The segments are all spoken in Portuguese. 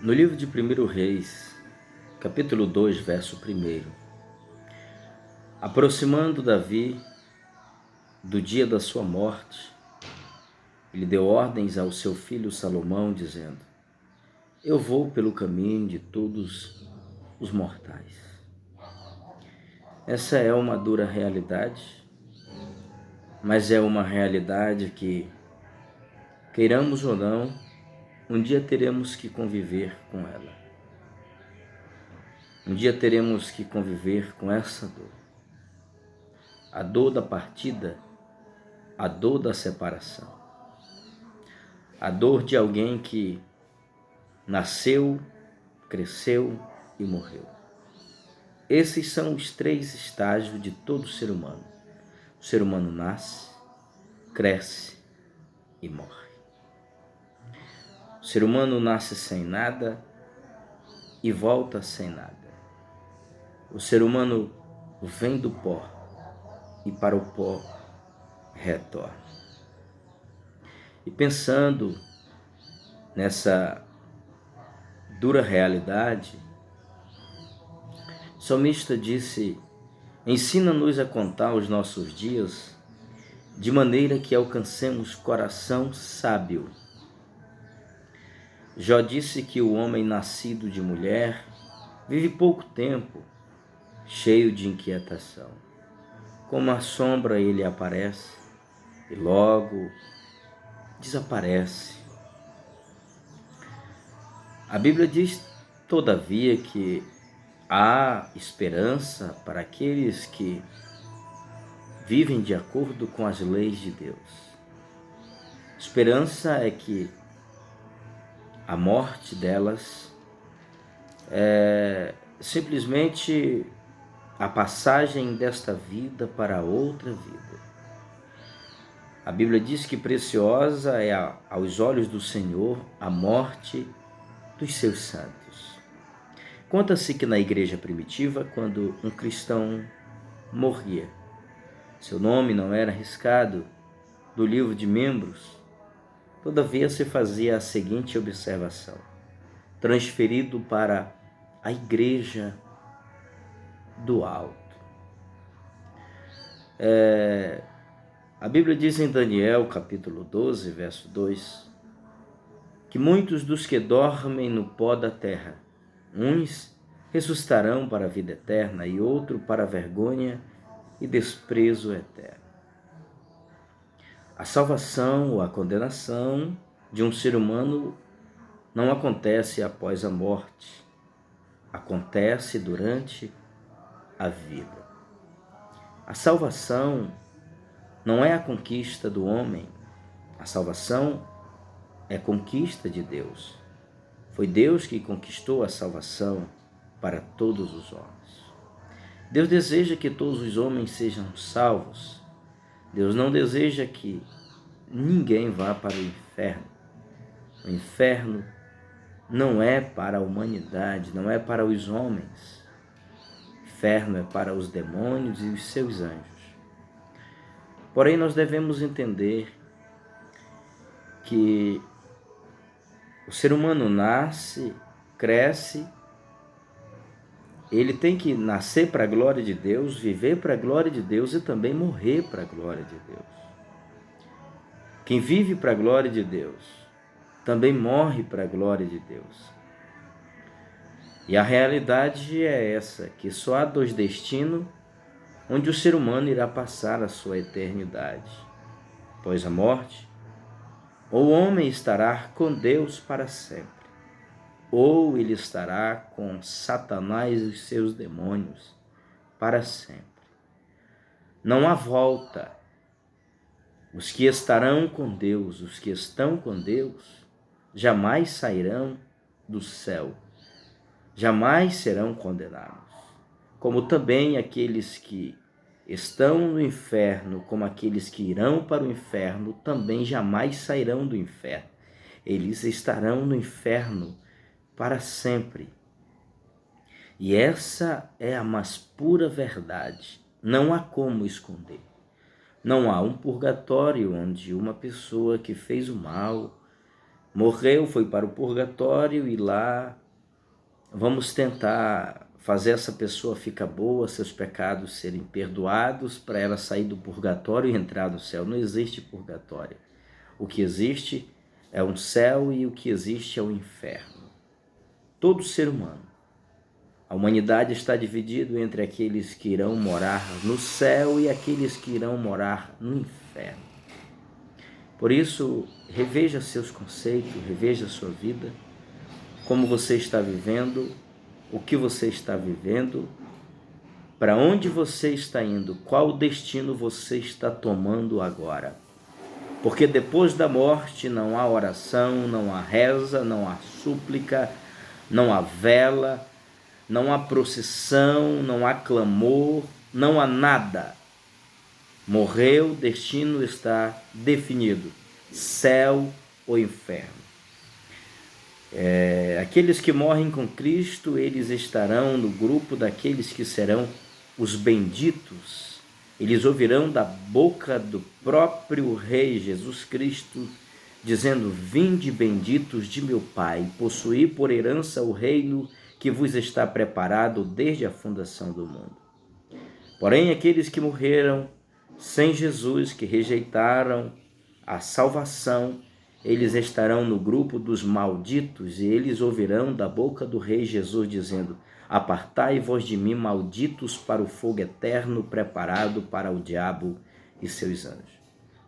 No livro de 1 Reis, capítulo 2, verso 1, aproximando Davi do dia da sua morte, ele deu ordens ao seu filho Salomão, dizendo: eu vou pelo caminho de todos os mortais. Essa é uma dura realidade, mas é uma realidade que, queiramos ou não, um dia teremos que conviver com ela. Um dia teremos que conviver com essa dor. A dor da partida, a dor da separação. A dor de alguém que nasceu, cresceu e morreu. Esses são os 3 estágios de todo ser humano. O ser humano nasce, cresce e morre. O ser humano nasce sem nada e volta sem nada. O ser humano vem do pó e para o pó retorna. E pensando nessa dura realidade, o salmista disse: ensina-nos a contar os nossos dias de maneira que alcancemos coração sábio. Jó disse que o homem nascido de mulher vive pouco tempo, cheio de inquietação. Como a sombra ele aparece e logo desaparece. A Bíblia diz, todavia, que há esperança para aqueles que vivem de acordo com as leis de Deus. Esperança é que a morte delas é simplesmente a passagem desta vida para outra vida. A Bíblia diz que preciosa é aos olhos do Senhor a morte dos seus santos. Conta-se que na igreja primitiva, quando um cristão morria, seu nome não era riscado do livro de membros, todavia se fazia a seguinte observação: transferido para a igreja do alto. A Bíblia diz em Daniel, capítulo 12, verso 2, que muitos dos que dormem no pó da terra, uns ressuscitarão para a vida eterna e outro para a vergonha e desprezo eterno. A salvação ou a condenação de um ser humano não acontece após a morte, acontece durante a vida. A salvação não é a conquista do homem, a salvação é conquista de Deus. Foi Deus que conquistou a salvação para todos os homens. Deus deseja que todos os homens sejam salvos. Deus não deseja que ninguém vá para o inferno. O inferno não é para a humanidade, não é para os homens. O inferno é para os demônios e os seus anjos. Porém, nós devemos entender que o ser humano nasce, cresce, ele tem que nascer para a glória de Deus, viver para a glória de Deus e também morrer para a glória de Deus. Quem vive para a glória de Deus também morre para a glória de Deus. E a realidade é essa, que só há 2 destinos onde o ser humano irá passar a sua eternidade. Após a morte, ou o homem estará com Deus para sempre, ou ele estará com Satanás e os seus demônios para sempre. Não há volta. Os que estarão com Deus, os que estão com Deus, jamais sairão do céu, jamais serão condenados. Como também aqueles que estão no inferno, como aqueles que irão para o inferno, também jamais sairão do inferno. Eles estarão no inferno para sempre. E essa é a mais pura verdade. Não há como esconder. Não há um purgatório onde uma pessoa que fez o mal morreu, foi para o purgatório e lá vamos tentar fazer essa pessoa ficar boa, seus pecados serem perdoados, para ela sair do purgatório e entrar no céu. Não existe purgatório. O que existe é um céu e o que existe é o inferno. Todo ser humano. A humanidade está dividida entre aqueles que irão morar no céu e aqueles que irão morar no inferno. Por isso, reveja seus conceitos, reveja sua vida, como você está vivendo, o que você está vivendo, para onde você está indo, qual destino você está tomando agora. Porque depois da morte não há oração, não há reza, não há súplica, não há vela, não há procissão, não há clamor, não há nada. Morreu, o destino está definido, céu ou inferno. Aqueles que morrem com Cristo, eles estarão no grupo daqueles que serão os benditos. Eles ouvirão da boca do próprio Rei Jesus Cristo, dizendo: vinde benditos de meu Pai, possuí por herança o reino que vos está preparado desde a fundação do mundo. Porém, aqueles que morreram sem Jesus, que rejeitaram a salvação, eles estarão no grupo dos malditos e eles ouvirão da boca do Rei Jesus dizendo: apartai-vos de mim, malditos, para o fogo eterno preparado para o diabo e seus anjos.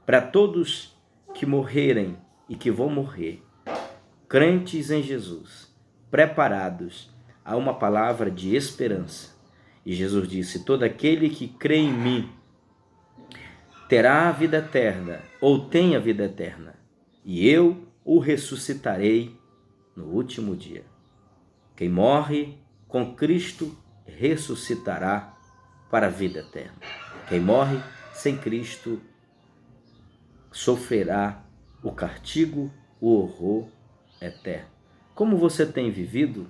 Para todos que morrerem e que vão morrer, crentes em Jesus, preparados, há uma palavra de esperança. E Jesus disse: todo aquele que crê em mim terá a vida eterna, ou tem a vida eterna, e eu o ressuscitarei no último dia. Quem morre com Cristo ressuscitará para a vida eterna. Quem morre sem Cristo sofrerá o castigo, o horror eterno. Como você tem vivido?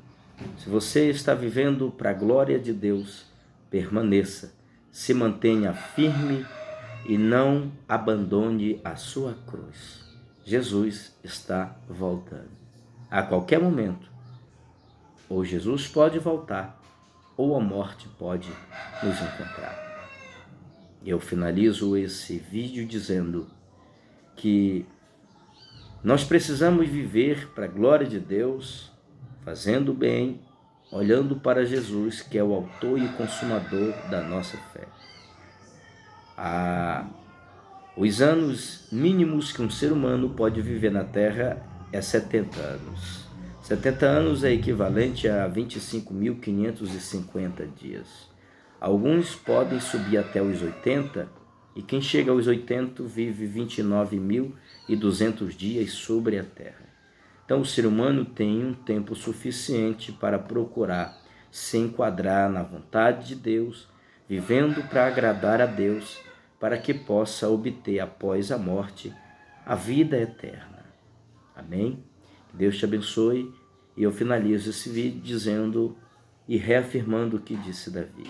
Se você está vivendo para a glória de Deus, permaneça, se mantenha firme e não abandone a sua cruz. Jesus está voltando. A qualquer momento, ou Jesus pode voltar, ou a morte pode nos encontrar. Eu finalizo esse vídeo dizendo que nós precisamos viver para a glória de Deus, fazendo o bem, olhando para Jesus, que é o autor e consumador da nossa fé. Os anos mínimos que um ser humano pode viver na Terra é 70 anos. 70 anos é equivalente a 25.550 dias. Alguns podem subir até os 80, e quem chega aos 80 vive 29.200 dias sobre a Terra. Então o ser humano tem um tempo suficiente para procurar se enquadrar na vontade de Deus, vivendo para agradar a Deus, para que possa obter após a morte a vida eterna. Amém? Que Deus te abençoe, e eu finalizo esse vídeo dizendo e reafirmando o que disse Davi: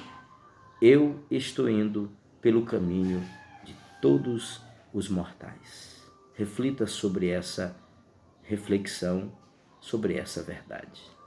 eu estou indo pelo caminho de todos os mortais. Reflita sobre essa reflexão, sobre essa verdade.